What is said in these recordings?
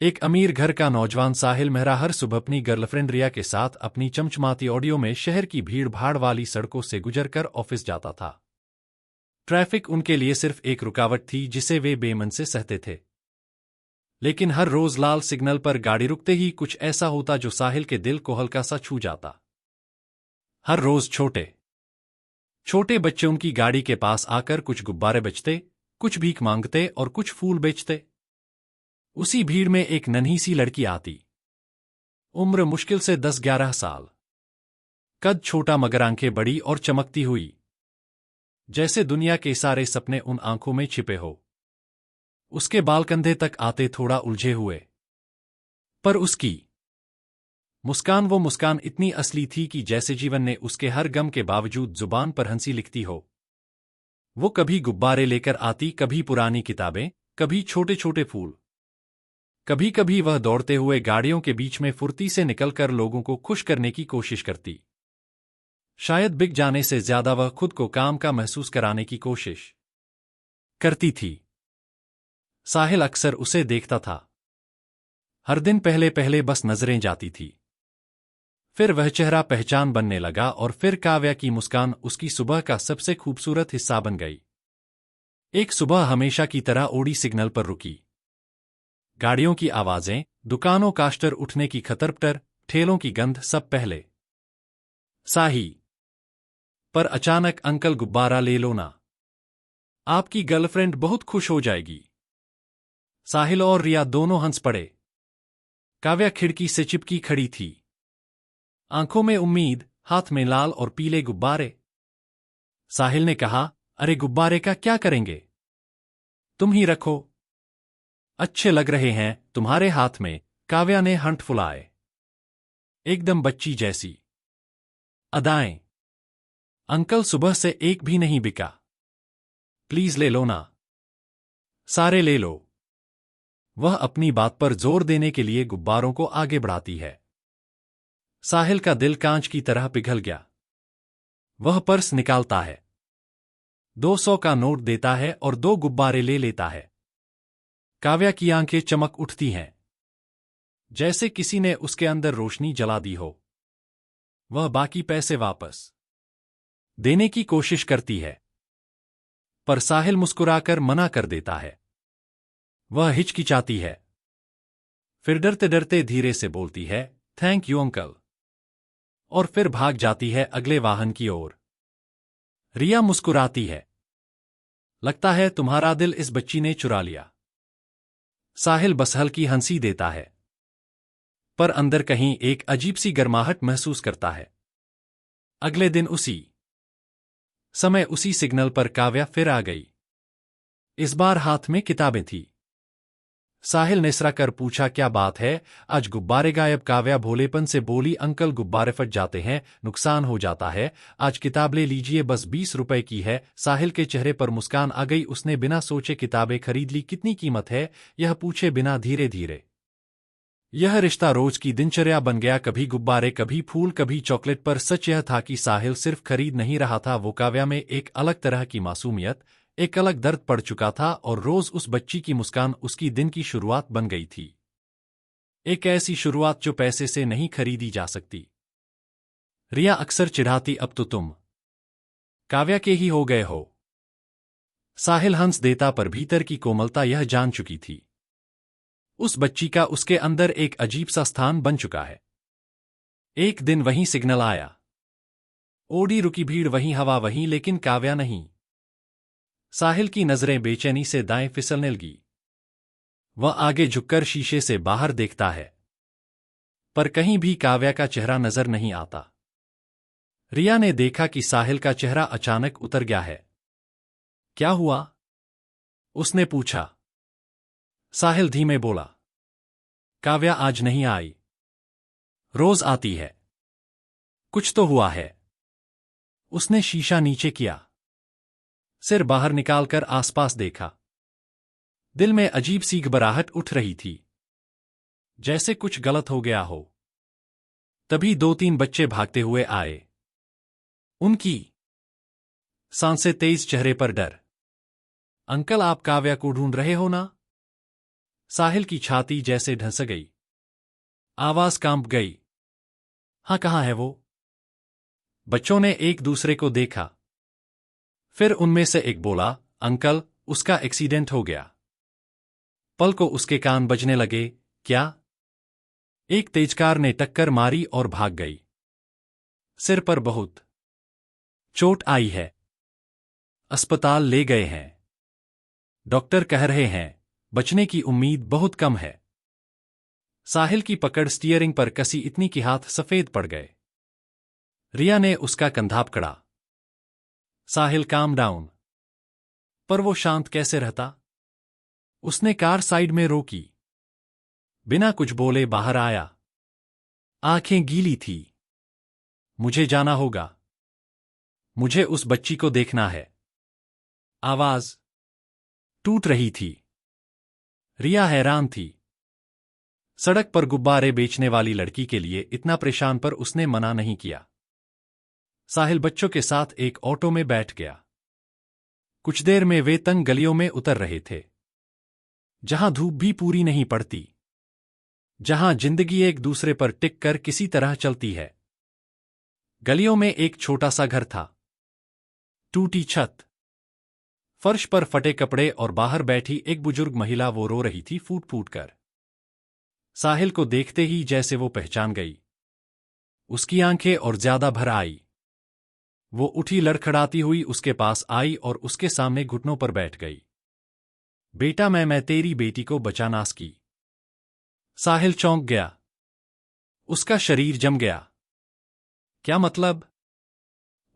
एक अमीर घर का नौजवान साहिल मेहरा हर सुबह अपनी गर्लफ्रेंड रिया के साथ अपनी चमचमाती ऑडियो में शहर की भीड़ भाड़ वाली सड़कों से गुजरकर ऑफिस जाता था। ट्रैफिक उनके लिए सिर्फ एक रुकावट थी जिसे वे बेमन से सहते थे। लेकिन हर रोज लाल सिग्नल पर गाड़ी रुकते ही कुछ ऐसा होता जो साहिल के दिल को हल्का सा छू जाता। हर रोज छोटे छोटे बच्चे उनकी गाड़ी के पास आकर कुछ गुब्बारे बेचते, कुछ भीख मांगते और कुछ फूल बेचते। उसी भीड़ में एक नन्ही सी लड़की आती। उम्र मुश्किल से 10-11 साल। कद छोटा मगर आंखें बड़ी और चमकती हुई, जैसे दुनिया के सारे सपने उन आंखों में छिपे हो। उसके बाल कंधे तक आते, थोड़ा उलझे हुए, पर उसकी मुस्कान, वो मुस्कान इतनी असली थी कि जैसे जीवन ने उसके हर गम के बावजूद जुबान पर हंसी लिखती हो। वो कभी गुब्बारे लेकर आती, कभी पुरानी किताबें, कभी छोटे छोटे फूल। कभी कभी वह दौड़ते हुए गाड़ियों के बीच में फुर्ती से निकलकर लोगों को खुश करने की कोशिश करती। शायद बिक जाने से ज्यादा वह खुद को काम का महसूस कराने की कोशिश करती थी। साहिल अक्सर उसे देखता था। हर दिन पहले पहले बस नजरें जाती थी, फिर वह चेहरा पहचान बनने लगा और फिर काव्या की मुस्कान उसकी सुबह का सबसे खूबसूरत हिस्सा बन गई। एक सुबह हमेशा की तरह ओडी सिग्नल पर रुकी। गाड़ियों की आवाजें, दुकानों कास्टर उठने की खतरपटर, ठेलों की गंध, सब पहले साही। पर अचानक, अंकल गुब्बारा ले लो ना, आपकी गर्लफ्रेंड बहुत खुश हो जाएगी। साहिल और रिया दोनों हंस पड़े। काव्या खिड़की से चिपकी खड़ी थी, आंखों में उम्मीद, हाथ में लाल और पीले गुब्बारे। साहिल ने कहा, अरे गुब्बारे का क्या करेंगे, तुम ही रखो, अच्छे लग रहे हैं तुम्हारे हाथ में। काव्या ने हंठ फुलाए, एकदम बच्ची जैसी अदाएं। अंकल सुबह से एक भी नहीं बिका, प्लीज ले लो ना, सारे ले लो। वह अपनी बात पर जोर देने के लिए गुब्बारों को आगे बढ़ाती है। साहिल का दिल कांच की तरह पिघल गया। वह पर्स निकालता है, 200 का नोट देता है और 2 गुब्बारे ले लेता है। काव्या की आंखें चमक उठती हैं, जैसे किसी ने उसके अंदर रोशनी जला दी हो। वह बाकी पैसे वापस देने की कोशिश करती है, पर साहिल मुस्कुराकर मना कर देता है। वह हिचकिचाती है, फिर डरते डरते धीरे से बोलती है, थैंक यू अंकल, और फिर भाग जाती है अगले वाहन की ओर। रिया मुस्कुराती है, लगता है तुम्हारा दिल इस बच्ची ने चुरा लिया। साहिल बस हल्की हंसी देता है, पर अंदर कहीं एक अजीब सी गर्माहट महसूस करता है। अगले दिन उसी समय उसी सिग्नल पर काव्या फिर आ गई। इस बार हाथ में किताबें थी। साहिल ने इसरा कर पूछा, क्या बात है, आज गुब्बारे गायब। काव्या भोलेपन से बोली, अंकल गुब्बारे फट जाते हैं, नुकसान हो जाता है, आज किताब ले लीजिए, बस 20 रुपए की है। साहिल के चेहरे पर मुस्कान आ गई। उसने बिना सोचे किताबें खरीद ली। कितनी कीमत है, यह पूछे बिना धीरे धीरे यह रिश्ता रोज की दिनचर्या बन गया, कभी गुब्बारे, कभी फूल, कभी चॉकलेट। पर सच यह था कि साहिल सिर्फ खरीद नहीं रहा था, वो काव्या में एक अलग तरह की मासूमियत, एक अलग दर्द पड़ चुका था, और रोज उस बच्ची की मुस्कान उसकी दिन की शुरुआत बन गई थी। एक ऐसी शुरुआत जो पैसे से नहीं खरीदी जा सकती। रिया अक्सर चिढ़ाती, अब तो तुम काव्या के ही हो गए हो। साहिल हंस देता, पर भीतर की कोमलता यह जान चुकी थी, उस बच्ची का उसके अंदर एक अजीब सा स्थान बन चुका है। एक दिन वहीं सिग्नल आया, ओडी रुकी, भीड़ वहीं, हवा वहीं, लेकिन काव्या नहीं। साहिल की नजरें बेचैनी से दाएं फिसलने लगी। वह आगे झुककर शीशे से बाहर देखता है, पर कहीं भी काव्या का चेहरा नजर नहीं आता। रिया ने देखा कि साहिल का चेहरा अचानक उतर गया है। क्या हुआ, उसने पूछा। साहिल धीमे बोला, काव्या आज नहीं आई, रोज आती है, कुछ तो हुआ है। उसने शीशा नीचे किया, सिर बाहर निकालकर आसपास देखा। दिल में अजीब सी घबराहट उठ रही थी, जैसे कुछ गलत हो गया हो। तभी 2-3 बच्चे भागते हुए आए, उनकी सांसें तेज, चेहरे पर डर। अंकल, आप काव्या को ढूंढ रहे हो ना? साहिल की छाती जैसे ढस गई। आवाज कांप गई। हाँ, कहाँ है वो? बच्चों ने एक दूसरे को देखा। फिर उनमें से एक बोला, अंकल, उसका एक्सीडेंट हो गया। पल को उसके कान बजने लगे। क्या? एक तेजकार ने टक्कर मारी और भाग गई। सिर पर बहुत चोट आई है। अस्पताल ले गए हैं। डॉक्टर कह रहे हैं बचने की उम्मीद बहुत कम है। साहिल की पकड़ स्टीयरिंग पर कसी इतनी कि हाथ सफेद पड़ गए। रिया ने उसका कंधा पकड़ा। साहिल, काम डाउन। पर वो शांत कैसे रहता? उसने कार साइड में रोकी। बिना कुछ बोले बाहर आया। आंखें गीली थी। मुझे जाना होगा। मुझे उस बच्ची को देखना है। आवाज टूट रही थी। रिया हैरान थी। सड़क पर गुब्बारे बेचने वाली लड़की के लिए इतना परेशान, पर उसने मना नहीं किया। साहिल बच्चों के साथ एक ऑटो में बैठ गया। कुछ देर में वे तंग गलियों में उतर रहे थे, जहां धूप भी पूरी नहीं पड़ती, जहां जिंदगी एक दूसरे पर टिक कर किसी तरह चलती है। गलियों में एक छोटा सा घर था। टूटी छत, फर्श पर फटे कपड़े और बाहर बैठी एक बुजुर्ग महिला। वो रो रही थी फूट फूट कर। साहिल को देखते ही जैसे वो पहचान गई। उसकी आंखें और ज्यादा भर आई। वो उठी, लड़खड़ाती हुई उसके पास आई और उसके सामने घुटनों पर बैठ गई। बेटा, मैं तेरी बेटी को बचाना की। साहिल चौंक गया। उसका शरीर जम गया। क्या मतलब?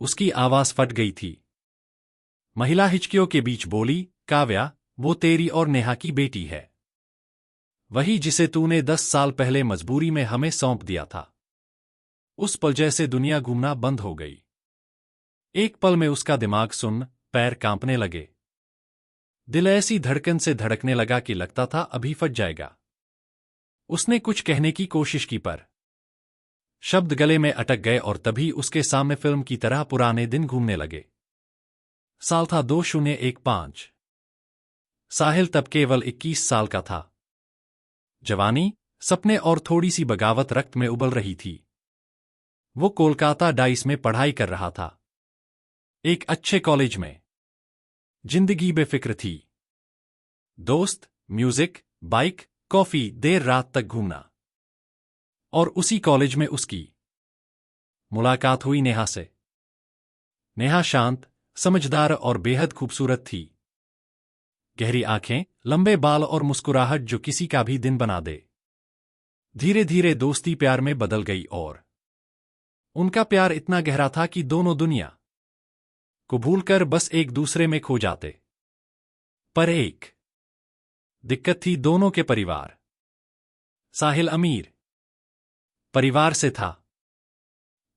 उसकी आवाज फट गई थी। महिला हिचकियों के बीच बोली, काव्या, वो तेरी और नेहा की बेटी है। वही जिसे तूने 10 साल पहले मजबूरी में हमें सौंप दिया था। उस पल जैसे दुनिया घूमना बंद हो गई। एक पल में उसका दिमाग सुन्न, पैर कांपने लगे। दिल ऐसी धड़कन से धड़कने लगा कि लगता था अभी फट जाएगा। उसने कुछ कहने की कोशिश की, पर शब्द गले में अटक गए और तभी उसके सामने फिल्म की तरह पुराने दिन घूमने लगे। साल था 2015। साहिल तब केवल 21 साल का था। जवानी, सपने और थोड़ी सी बगावत रक्त में उबल रही थी। वो कोलकाता डाइस में पढ़ाई कर रहा था, एक अच्छे कॉलेज में। जिंदगी बेफिक्र थी। दोस्त, म्यूजिक, बाइक, कॉफी, देर रात तक घूमना। और उसी कॉलेज में उसकी मुलाकात हुई नेहा से। नेहा शांत, समझदार और बेहद खूबसूरत थी। गहरी आंखें, लंबे बाल और मुस्कुराहट जो किसी का भी दिन बना दे। धीरे धीरे दोस्ती प्यार में बदल गई और उनका प्यार इतना गहरा था कि दोनों दुनिया को भूलकर बस एक दूसरे में खो जाते। पर एक दिक्कत थी, दोनों के परिवार। साहिल अमीर परिवार से था,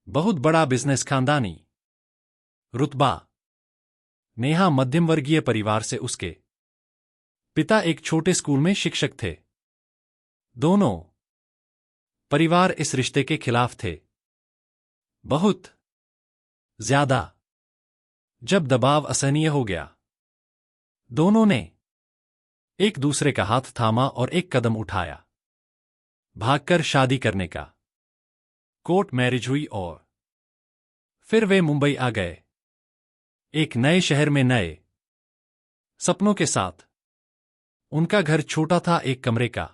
बहुत बड़ा बिजनेस, खानदानी रुतबा। नेहा मध्यम वर्गीय परिवार से, उसके पिता एक छोटे स्कूल में शिक्षक थे। दोनों परिवार इस रिश्ते के खिलाफ थे, बहुत ज्यादा। जब दबाव असहनीय हो गया, दोनों ने एक दूसरे का हाथ थामा और एक कदम उठाया, भागकर शादी करने का। कोर्ट मैरिज हुई और फिर वे मुंबई आ गए, एक नए शहर में नए सपनों के साथ। उनका घर छोटा था, एक कमरे का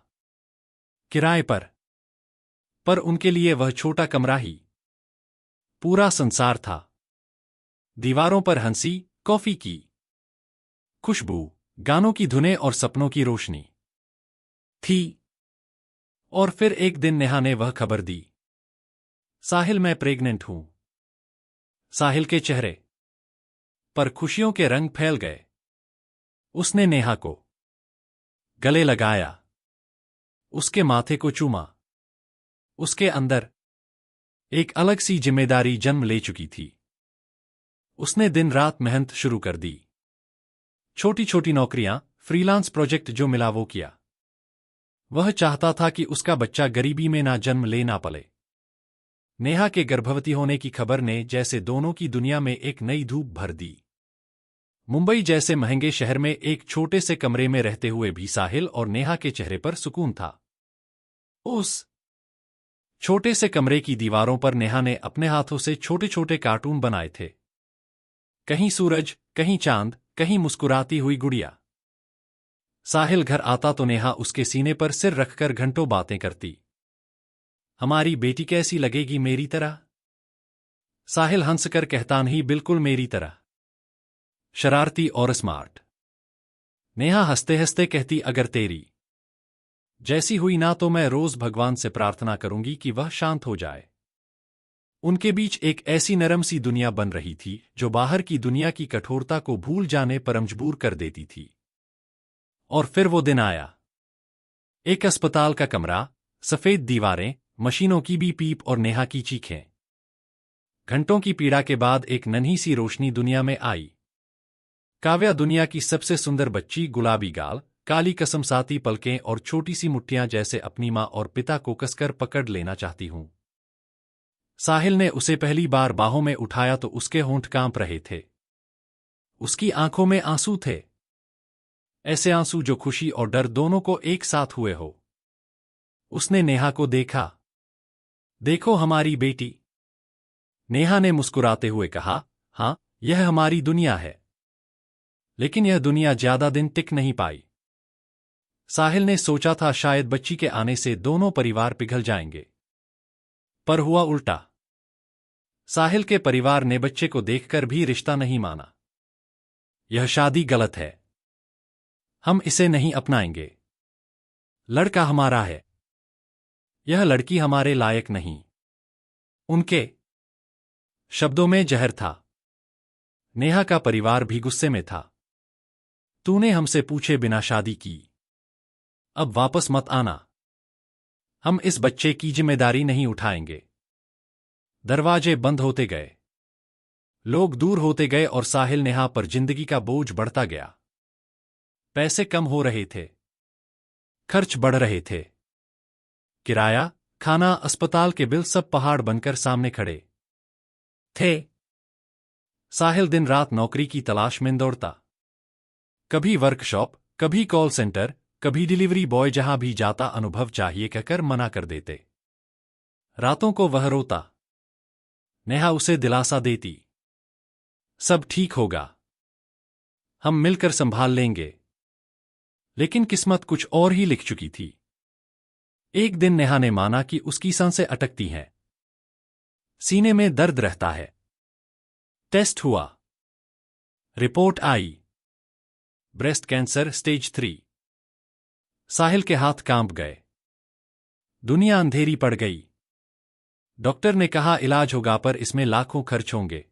किराए पर उनके लिए वह छोटा कमरा ही पूरा संसार था। दीवारों पर हंसी, कॉफी की खुशबू, गानों की धुनें और सपनों की रोशनी थी। और फिर एक दिन नेहा ने वह खबर दी, साहिल, मैं प्रेग्नेंट हूं। साहिल के चेहरे पर खुशियों के रंग फैल गए। उसने नेहा को गले लगाया, उसके माथे को चूमा। उसके अंदर एक अलग सी जिम्मेदारी जन्म ले चुकी थी। उसने दिन रात मेहनत शुरू कर दी। छोटी छोटी नौकरियां, फ्रीलांस प्रोजेक्ट, जो मिला वो किया। वह चाहता था कि उसका बच्चा गरीबी में ना जन्म ले, ना पले। नेहा के गर्भवती होने की खबर ने जैसे दोनों की दुनिया में एक नई धूप भर दी। मुंबई जैसे महंगे शहर में एक छोटे से कमरे में रहते हुए भी साहिल और नेहा के चेहरे पर सुकून था। उस छोटे से कमरे की दीवारों पर नेहा ने अपने हाथों से छोटे छोटे कार्टून बनाए थे। कहीं सूरज, कहीं चांद, कहीं मुस्कुराती हुई गुड़िया। साहिल घर आता तो नेहा उसके सीने पर सिर रखकर घंटों बातें करती। हमारी बेटी कैसी लगेगी मेरी तरह? साहिल हंसकर कहता, नहीं, बिल्कुल मेरी तरह, शरारती और स्मार्ट। नेहा हंसते हंसते कहती, अगर तेरी जैसी हुई ना तो मैं रोज भगवान से प्रार्थना करूंगी कि वह शांत हो जाए। उनके बीच एक ऐसी नरम सी दुनिया बन रही थी जो बाहर की दुनिया की कठोरता को भूल जाने पर मजबूर कर देती थी। और फिर वो दिन आया। एक अस्पताल का कमरा, सफेद दीवारें, मशीनों की भी पीप और नेहा की चीखें। घंटों की पीड़ा के बाद एक नन्ही सी रोशनी दुनिया में आई। काव्या, दुनिया की सबसे सुंदर बच्ची, गुलाबी गाल, काली कसमसाती पलकें और छोटी सी मुट्ठियां, जैसे अपनी मां और पिता को कसकर पकड़ लेना चाहती हूं। साहिल ने उसे पहली बार बाहों में उठाया तो उसके होंठ कांप रहे थे। उसकी आंखों में आंसू थे, ऐसे आंसू जो खुशी और डर दोनों को एक साथ हुए हो। उसने नेहा को देखा। देखो हमारी बेटी, नेहा ने मुस्कुराते हुए कहा। हां, यह हमारी दुनिया है। लेकिन यह दुनिया ज्यादा दिन टिक नहीं पाई। साहिल ने सोचा था शायद बच्ची के आने से दोनों परिवार पिघल जाएंगे, पर हुआ उल्टा। साहिल के परिवार ने बच्चे को देखकर भी रिश्ता नहीं माना। यह शादी गलत है, हम इसे नहीं अपनाएंगे। लड़का हमारा है, यह लड़की हमारे लायक नहीं। उनके शब्दों में जहर था। नेहा का परिवार भी गुस्से में था। तूने हमसे पूछे बिना शादी की, अब वापस मत आना। हम इस बच्चे की जिम्मेदारी नहीं उठाएंगे। दरवाजे बंद होते गए, लोग दूर होते गए और साहिल नेहा पर जिंदगी का बोझ बढ़ता गया। पैसे कम हो रहे थे, खर्च बढ़ रहे थे। किराया, खाना, अस्पताल के बिल सब पहाड़ बनकर सामने खड़े थे। साहिल दिन रात नौकरी की तलाश में दौड़ता। कभी वर्कशॉप, कभी कॉल सेंटर, कभी डिलीवरी बॉय, जहां भी जाता अनुभव चाहिए कहकर मना कर देते। रातों को वह रोता। नेहा उसे दिलासा देती, सब ठीक होगा, हम मिलकर संभाल लेंगे। लेकिन किस्मत कुछ और ही लिख चुकी थी। एक दिन नेहा ने माना कि उसकी सांसें अटकती हैं, सीने में दर्द रहता है। टेस्ट हुआ, रिपोर्ट आई, ब्रेस्ट कैंसर स्टेज 3। साहिल के हाथ कांप गए। दुनिया अंधेरी पड़ गई। डॉक्टर ने कहा इलाज होगा पर इसमें लाखों खर्च होंगे।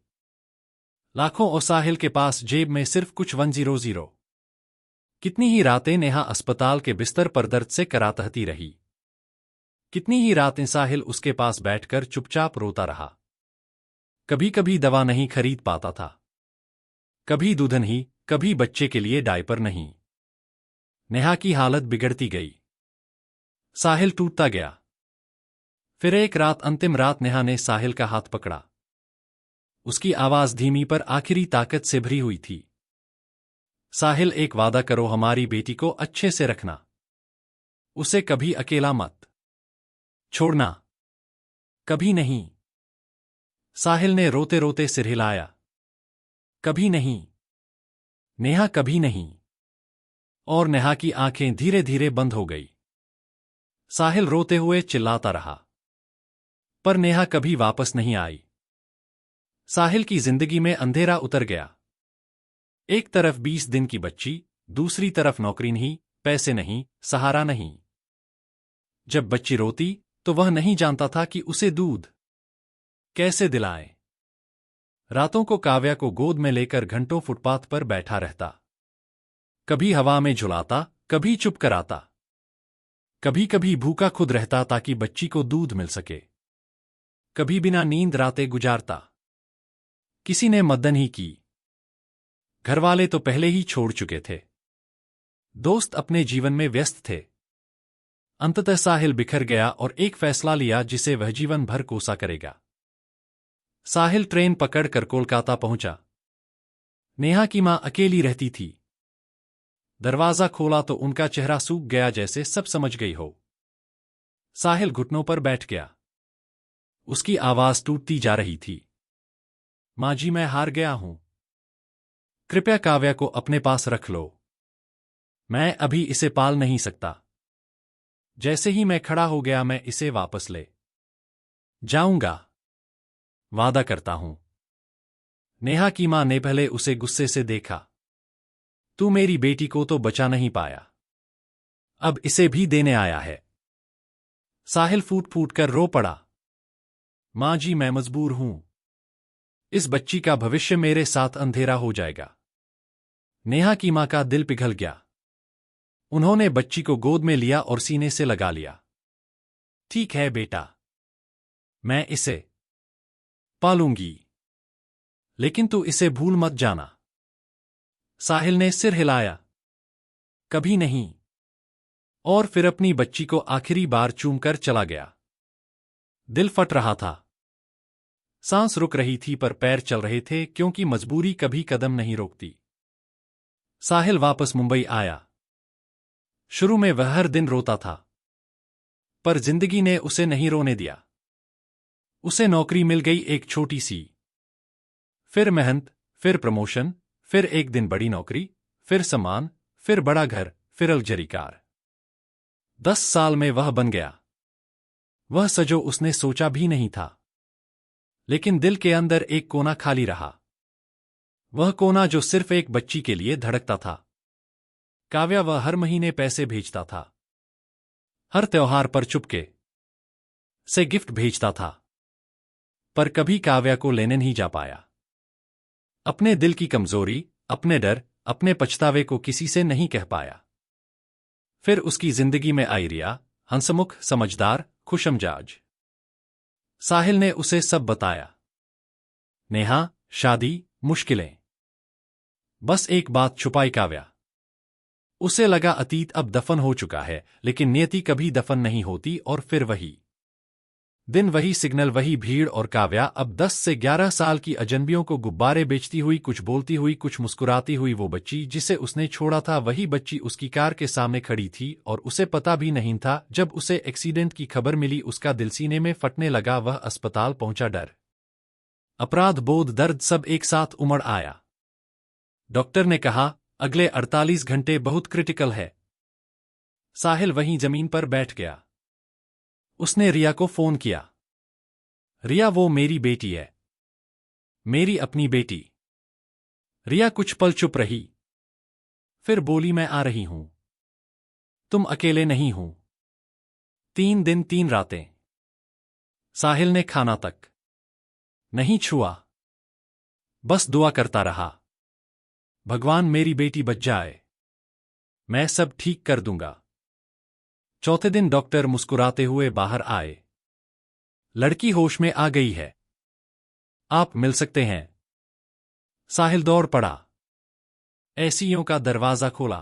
लाखों, और साहिल के पास जेब में सिर्फ कुछ 100। कितनी ही रातें नेहा अस्पताल के बिस्तर पर दर्द से कराहती रही। कितनी ही रातें साहिल उसके पास बैठकर चुपचाप रोता रहा। कभी कभी दवा नहीं खरीद पाता था, कभी दूध नहीं, कभी बच्चे के लिए डायपर नहीं। नेहा की हालत बिगड़ती गई, साहिल टूटता गया। फिर एक रात, अंतिम रात, नेहा ने साहिल का हाथ पकड़ा। उसकी आवाज धीमी पर आखिरी ताकत से भरी हुई थी। साहिल, एक वादा करो, हमारी बेटी को अच्छे से रखना। उसे कभी अकेला मत छोड़ना, कभी नहीं। साहिल ने रोते रोते सिर हिलाया। कभी नहीं, नेहा, कभी नहीं। और नेहा की आंखें धीरे धीरे बंद हो गई। साहिल रोते हुए चिल्लाता रहा, पर नेहा कभी वापस नहीं आई। साहिल की जिंदगी में अंधेरा उतर गया। एक तरफ 20 दिन की बच्ची, दूसरी तरफ नौकरी नहीं, पैसे नहीं, सहारा नहीं। जब बच्ची रोती तो वह नहीं जानता था कि उसे दूध कैसे दिलाएं। रातों को काव्या को गोद में लेकर घंटों फुटपाथ पर बैठा रहता। कभी हवा में झुलाता, कभी चुप कराता, कभी कभी भूखा खुद रहता ताकि बच्ची को दूध मिल सके। कभी बिना नींद रातें गुजारता। किसी ने मदद ही की। घरवाले तो पहले ही छोड़ चुके थे। दोस्त अपने जीवन में व्यस्त थे। अंततः साहिल बिखर गया और एक फैसला लिया जिसे वह जीवन भर कोसा करेगा। साहिल ट्रेन पकड़कर कोलकाता पहुंचा। नेहा की मां अकेली रहती थी। दरवाजा खोला तो उनका चेहरा सूख गया, जैसे सब समझ गई हो। साहिल घुटनों पर बैठ गया। उसकी आवाज टूटती जा रही थी। मां जी, मैं हार गया हूं। कृपया काव्या को अपने पास रख लो। मैं अभी इसे पाल नहीं सकता। जैसे ही मैं खड़ा हो गया, मैं इसे वापस ले जाऊंगा। वादा करता हूं। नेहा की मां ने पहले उसे गुस्से से देखा। तू मेरी बेटी को तो बचा नहीं पाया, अब इसे भी देने आया है। साहिल फूट फूट कर रो पड़ा। मां जी, मैं मजबूर हूं। इस बच्ची का भविष्य मेरे साथ अंधेरा हो जाएगा। नेहा की मां का दिल पिघल गया। उन्होंने बच्ची को गोद में लिया और सीने से लगा लिया। ठीक है बेटा, मैं इसे पालूंगी, लेकिन तू इसे भूल मत जाना। साहिल ने सिर हिलाया। कभी नहीं। और फिर अपनी बच्ची को आखिरी बार चूमकर चला गया। दिल फट रहा था। सांस रुक रही थी, पर पैर चल रहे थे, क्योंकि मजबूरी कभी कदम नहीं रोकती। साहिल वापस मुंबई आया। शुरू में वह हर दिन रोता था, पर जिंदगी ने उसे नहीं रोने दिया। उसे नौकरी मिल गई, एक छोटी सी। फिर मेहनत, फिर प्रमोशन, फिर एक दिन बड़ी नौकरी, फिर सम्मान, फिर बड़ा घर, फिर लग्जरी कार। 10 साल में वह बन गया वह सजो उसने सोचा भी नहीं था। लेकिन दिल के अंदर एक कोना खाली रहा। वह कोना जो सिर्फ एक बच्ची के लिए धड़कता था। काव्या। वह हर महीने पैसे भेजता था। हर त्योहार पर चुपके से गिफ्ट भेजता था, पर कभी काव्या को लेने नहीं जा पाया। अपने दिल की कमजोरी, अपने डर, अपने पछतावे को किसी से नहीं कह पाया। फिर उसकी जिंदगी में आई रिया, हंसमुख, समझदार, खुशमिजाज। साहिल ने उसे सब बताया। नेहा, शादी, मुश्किलें। बस एक बात छुपाई काव्या। उसे लगा अतीत अब दफन हो चुका है, लेकिन नियति कभी दफन नहीं होती। और फिर वही दिन, वही सिग्नल, वही भीड़, और काव्या अब 10 से 11 साल की अजनबियों को गुब्बारे बेचती हुई, कुछ बोलती हुई, कुछ मुस्कुराती हुई। वो बच्ची जिसे उसने छोड़ा था, वही बच्ची उसकी कार के सामने खड़ी थी, और उसे पता भी नहीं था। जब उसे एक्सीडेंट की खबर मिली, उसका दिल सीने में फटने लगा। वह अस्पताल पहुंचा। डर, अपराध बोध, दर्द सब एक साथ उमड़ आया। डॉक्टर ने कहा, अगले 48 घंटे बहुत क्रिटिकल है। साहिल वहीं जमीन पर बैठ गया। उसने रिया को फोन किया। रिया, वो मेरी बेटी है, मेरी अपनी बेटी। रिया कुछ पल चुप रही, फिर बोली, मैं आ रही हूं। तुम अकेले नहीं हो। 3 दिन 3 रातें। साहिल ने खाना तक नहीं छुआ, बस दुआ करता रहा, भगवान मेरी बेटी बच जाए, मैं सब ठीक कर दूंगा। चौथे दिन डॉक्टर मुस्कुराते हुए बाहर आए। लड़की होश में आ गई है, आप मिल सकते हैं। साहिल दौड़ पड़ा। एसीओ का दरवाजा खोला।